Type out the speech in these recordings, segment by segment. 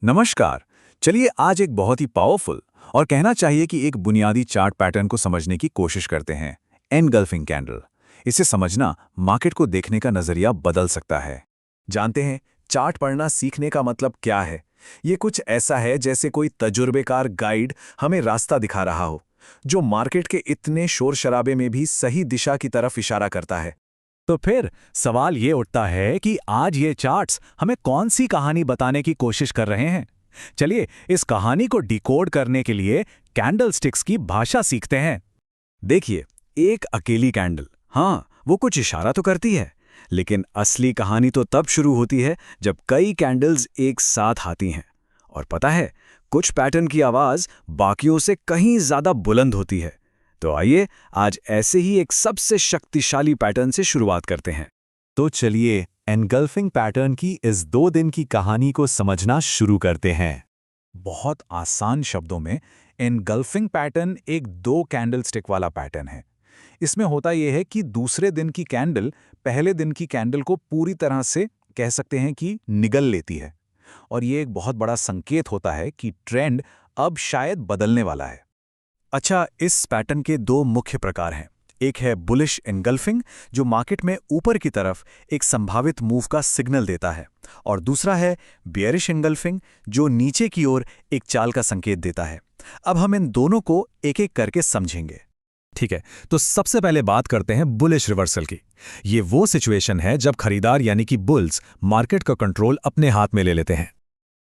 नमस्कार। चलिए आज एक बहुत ही पावरफुल और कहना चाहिए कि एक बुनियादी चार्ट पैटर्न को समझने की कोशिश करते हैं। Engulfing candle. इसे समझना मार्केट को देखने का नजरिया बदल सकता है। जानते हैं चार्ट पढ़ना सीखने का मतलब क्या है? ये कुछ ऐसा है जैसे कोई तजुर्बेकार गाइड हमें रास्ता दिखा रहा हो, जो मार्केट के इतने शोर शराबे में भी सही दिशा की तरफ इशारा करता है। तो फिर सवाल ये उठता है कि आज ये चार्ट्स हमें कौन सी कहानी बताने की कोशिश कर रहे हैं। चलिए इस कहानी को डिकोड करने के लिए कैंडलस्टिक्स की भाषा सीखते हैं। देखिए, एक अकेली कैंडल, हाँ वो कुछ इशारा तो करती है, लेकिन असली कहानी तो तब शुरू होती है जब कई कैंडल्स एक साथ आती हैं। और पता है, कुछ पैटर्न की आवाज बाकियों से कहीं ज्यादा बुलंद होती है। तो आइए आज ऐसे ही एक सबसे शक्तिशाली पैटर्न से शुरुआत करते हैं। तो चलिए एनगल्फिंग पैटर्न की इस 2 दिन की कहानी को समझना शुरू करते हैं। बहुत आसान शब्दों में एनगल्फिंग पैटर्न एक 2 कैंडल स्टिक वाला पैटर्न है। इसमें होता यह है कि दूसरे दिन की कैंडल पहले दिन की कैंडल को पूरी तरह से कह सकते हैं कि निगल लेती है। और ये एक बहुत बड़ा संकेत होता है कि ट्रेंड अब शायद बदलने वाला है। अच्छा, इस पैटर्न के 2 मुख्य प्रकार हैं। एक है बुलिश एनगल्फिंग, जो मार्केट में ऊपर की तरफ एक संभावित मूव का सिग्नल देता है, और दूसरा है बियरिश एनगल्फिंग, जो नीचे की ओर एक चाल का संकेत देता है। अब हम इन दोनों को एक एक करके समझेंगे। ठीक है, तो सबसे पहले बात करते हैं बुलिश रिवर्सल की। ये वो सिचुएशन है जब खरीदार यानी कि बुल्स मार्केट का कंट्रोल अपने हाथ में ले लेते हैं।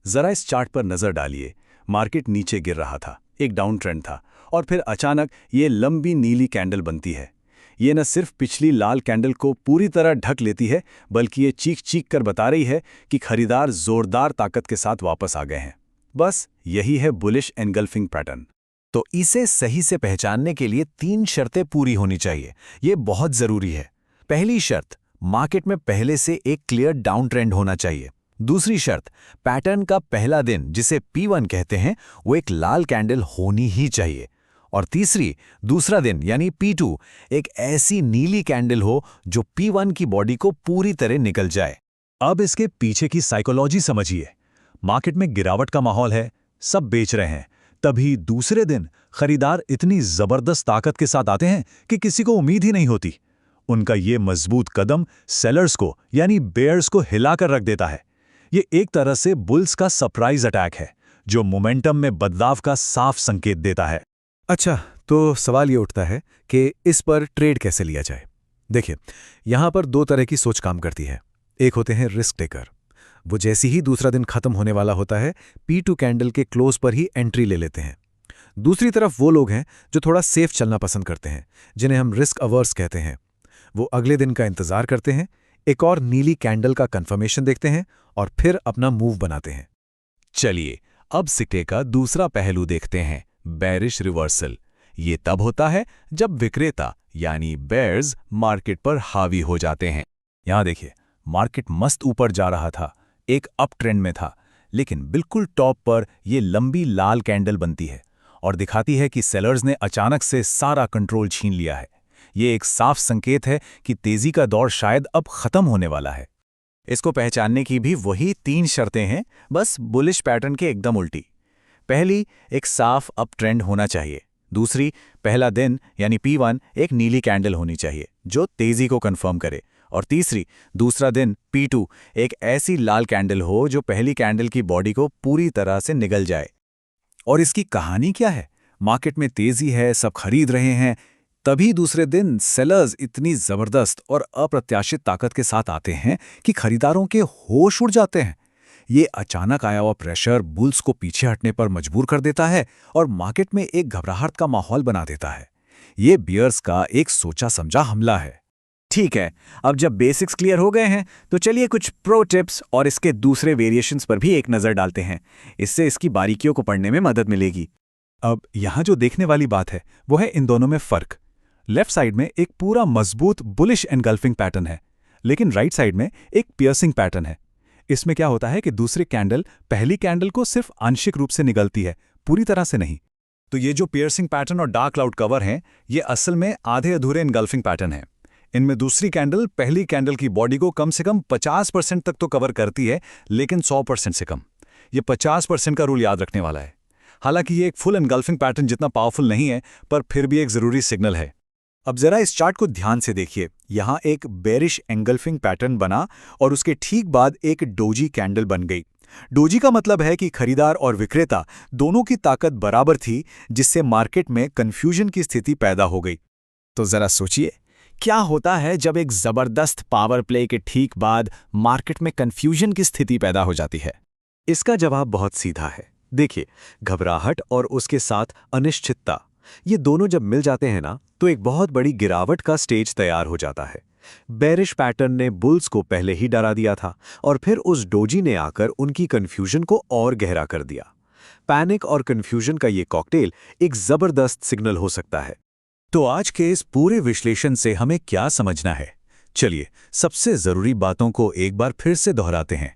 जरा इस चार्ट पर नजर डालिए। मार्केट नीचे गिर रहा था, एक डाउन ट्रेंड था, और फिर अचानक ये लंबी नीली कैंडल बनती है। ये न सिर्फ पिछली लाल कैंडल को पूरी तरह ढक लेती है, बल्कि ये चीख चीख कर बता रही है कि खरीदार जोरदार ताकत के साथ वापस आ गए हैं। बस यही है बुलिश एनगल्फिंग पैटर्न। तो इसे सही से पहचानने के लिए 3 शर्तें पूरी होनी चाहिए। ये बहुत जरूरी है। पहली शर्त, मार्केट में पहले से एक क्लियर डाउन ट्रेंड होना चाहिए। दूसरी शर्त, पैटर्न का पहला दिन, जिसे P1 कहते हैं, वो एक लाल कैंडल होनी ही चाहिए। और तीसरी, दूसरा दिन यानी P2 एक ऐसी नीली कैंडल हो जो P1 की बॉडी को पूरी तरह निकल जाए। अब इसके पीछे की साइकोलॉजी समझिए। मार्केट में गिरावट का माहौल है, सब बेच रहे हैं। तभी दूसरे दिन खरीदार इतनी जबरदस्त ताकत के साथ आते हैं कि किसी को उम्मीद ही नहीं होती। उनका ये मजबूत कदम सेलर्स को यानी बेयर्स को हिलाकर रख देता है। ये एक तरह से बुल्स का सरप्राइज अटैक है, जो मोमेंटम में बदलाव का साफ संकेत देता है। अच्छा, तो सवाल ये उठता है कि इस पर ट्रेड कैसे लिया जाए। देखिए, यहाँ पर 2 तरह की सोच काम करती है। एक होते हैं रिस्क टेकर। वो जैसी ही दूसरा दिन खत्म होने वाला होता है, P2 कैंडल के क्लोज पर ही एंट्री ले लेते हैं। दूसरी तरफ वो लोग हैं जो थोड़ा सेफ चलना पसंद करते हैं, जिन्हें हम रिस्क अवर्स कहते हैं। वो अगले दिन का इंतजार करते हैं, एक और नीली कैंडल का कंफर्मेशन देखते हैं और फिर अपना मूव बनाते हैं। चलिए अब सिक्के का दूसरा पहलू देखते हैं, बेरिश रिवर्सल। ये तब होता है जब विक्रेता यानी बेयर्स मार्केट पर हावी हो जाते हैं। यहां देखिए, मार्केट मस्त ऊपर जा रहा था, एक अप ट्रेंड में था, लेकिन बिल्कुल टॉप पर यह लंबी लाल कैंडल बनती है और दिखाती है कि सेलर्स ने अचानक से सारा कंट्रोल छीन लिया है। ये एक साफ संकेत है कि तेजी का दौर शायद अब खत्म होने वाला है। इसको पहचानने की भी वही 3 शर्तें हैं, बस बुलिश पैटर्न के एकदम उल्टी। पहली, एक साफ अप ट्रेंड होना चाहिए। दूसरी, पहला दिन यानी P1 एक नीली कैंडल होनी चाहिए जो तेजी को कंफर्म करे। और तीसरी, दूसरा दिन P2 एक ऐसी लाल कैंडल हो जो पहली कैंडल की बॉडी को पूरी तरह से निगल जाए। और इसकी कहानी क्या है? मार्केट में तेजी है, सब खरीद रहे हैं, तभी दूसरे दिन सेलर्स इतनी जबरदस्त और अप्रत्याशित ताकत के साथ आते हैं कि खरीदारों के होश उड़ जाते हैं। ये अचानक आया हुआ प्रेशर बुल्स को पीछे हटने पर मजबूर कर देता है और मार्केट में एक घबराहट का माहौल बना देता है। ये बियर्स का एक सोचा समझा हमला है। ठीक है, अब जब बेसिक्स क्लियर हो गए हैं तो चलिए कुछ प्रो टिप्स और इसके दूसरे वेरिएशंस पर भी एक नज़र डालते हैं। इससे इसकी बारीकियों को पढ़ने में मदद मिलेगी। अब यहाँ जो देखने वाली बात है वो है इन दोनों में फर्क। लेफ्ट साइड में एक पूरा मजबूत बुलिश एनगल्फिंग पैटर्न है, लेकिन राइट साइड में एक पियर्सिंग पैटर्न है। इसमें क्या होता है कि दूसरी कैंडल पहली कैंडल को सिर्फ आंशिक रूप से निगलती है, पूरी तरह से नहीं। तो ये जो पियर्सिंग पैटर्न और डार्क क्लाउड कवर हैं, ये असल में आधे अधूरे एनगल्फिंग पैटर्न है। इनमें दूसरी कैंडल पहली कैंडल की बॉडी को कम से कम 50% तक तो कवर करती है, लेकिन 100% से कम। ये 50% का रूल याद रखने वाला है। हालांकि ये एक फुल एनगल्फिंग पैटर्न जितना पावरफुल नहीं है, पर फिर भी एक ज़रूरी सिग्नल है। अब जरा इस चार्ट को ध्यान से देखिए। यहाँ एक बेरिश एंगल्फिंग पैटर्न बना और उसके ठीक बाद एक डोजी कैंडल बन गई। डोजी का मतलब है कि खरीदार और विक्रेता दोनों की ताकत बराबर थी, जिससे मार्केट में कंफ्यूजन की स्थिति पैदा हो गई। तो जरा सोचिए, क्या होता है जब एक जबरदस्त पावर प्ले के ठीक बाद मार्केट में कंफ्यूजन की स्थिति पैदा हो जाती है? इसका जवाब बहुत सीधा है। देखिए, घबराहट और उसके साथ अनिश्चितता, ये दोनों जब मिल जाते हैं ना, तो एक बहुत बड़ी गिरावट का स्टेज तैयार हो जाता है। बेरिश पैटर्न ने बुल्स को पहले ही डरा दिया था और फिर उस डोजी ने आकर उनकी कंफ्यूजन को और गहरा कर दिया। पैनिक और कंफ्यूजन का ये कॉकटेल एक जबरदस्त सिग्नल हो सकता है। तो आज के इस पूरे विश्लेषण से हमें क्या समझना है? चलिए, सबसे जरूरी बातों को एक बार फिर से दोहराते हैं।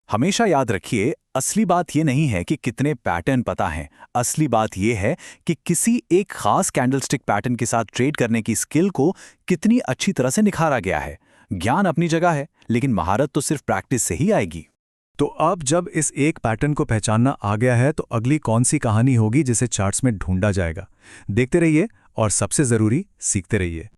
हमेशा याद रखिए, असली बात यह नहीं है कि कितने पैटर्न पता हैं। असली बात यह है कि किसी एक खास कैंडलस्टिक पैटर्न के साथ ट्रेड करने की स्किल को कितनी अच्छी तरह से निखारा गया है। ज्ञान अपनी जगह है, लेकिन महारत तो सिर्फ प्रैक्टिस से ही आएगी। तो अब जब इस एक पैटर्न को पहचानना आ गया है, तो अगली कौन सी कहानी होगी जिसे चार्ट्स में ढूंढा जाएगा? देखते रहिए और सबसे जरूरी, सीखते रहिए।